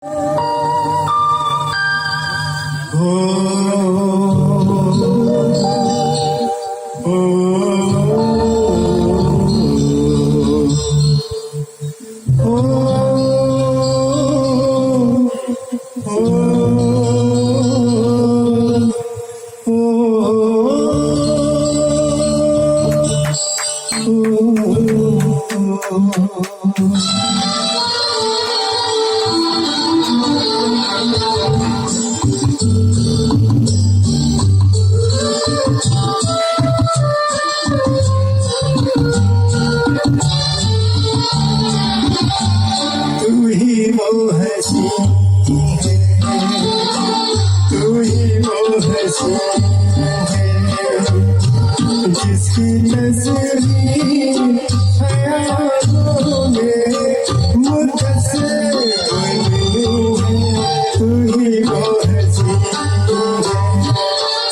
तू ही वो हंसी है, तू ही वो हंसी है, जिसकी तस्वीर ख्यालों में मुतस्सिर बनी है। तू ही वो हंसी है,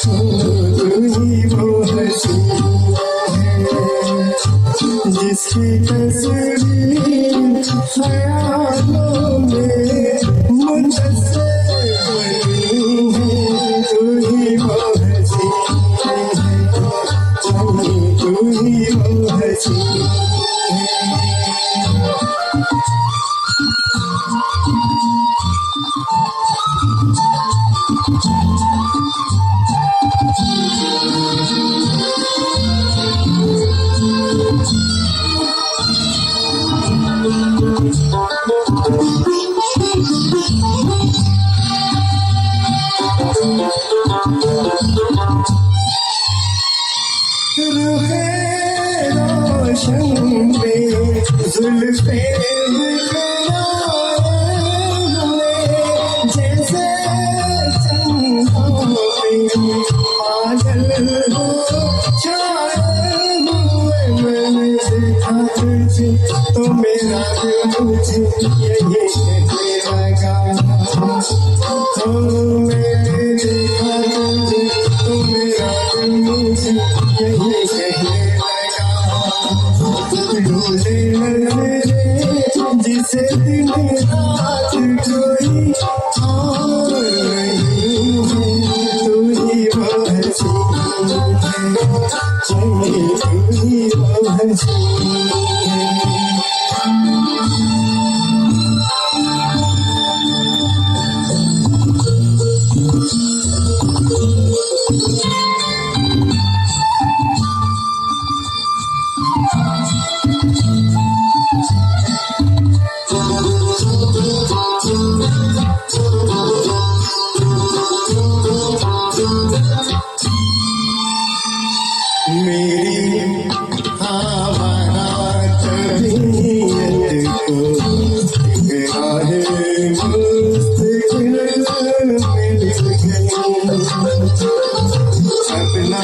तू ही वो हंसी है, जिसकी तस्वीर ख्यालों में मुतस्सिर बनी है। तू ही वो हंसी है, तू ही वो हंसी है। रुखे रोशन में जुल्फे जैसे चंदों में पागल हो छाए हुए। मैंने देखा तुझे तो मेरा दिल मुझे यही कहने लगा। तो मैंने देखा तुझे तो मेरा दिल मुझे यही कहने लगा। डोले मेरे जिसे दिन रात कोई और नहीं है। तू ही वो हंसी है, तू ही वो हंसी है। मेरी आवाज़ तबीयत को राहे मुस्तकिल मिल गई। अपना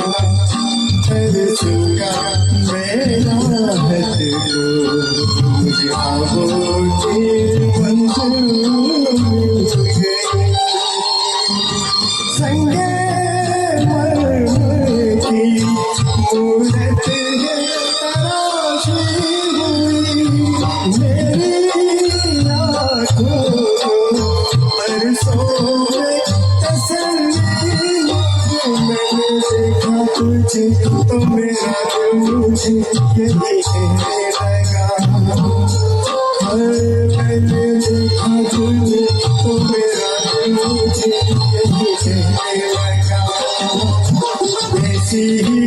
तरसुगा मेरा हद को मुझे ख्वाबों की मंजिल मिल गई। संगे मूरत है तराशी हुई मेरी आँखों को बरसों में तसल्ली। मैंने देखा तुझे तो मेरा दिल मुझे यही कहने लगा। मैंने देखा तुझे तो मेरा दिल मुझे यही कहने लगा। ऐसी ही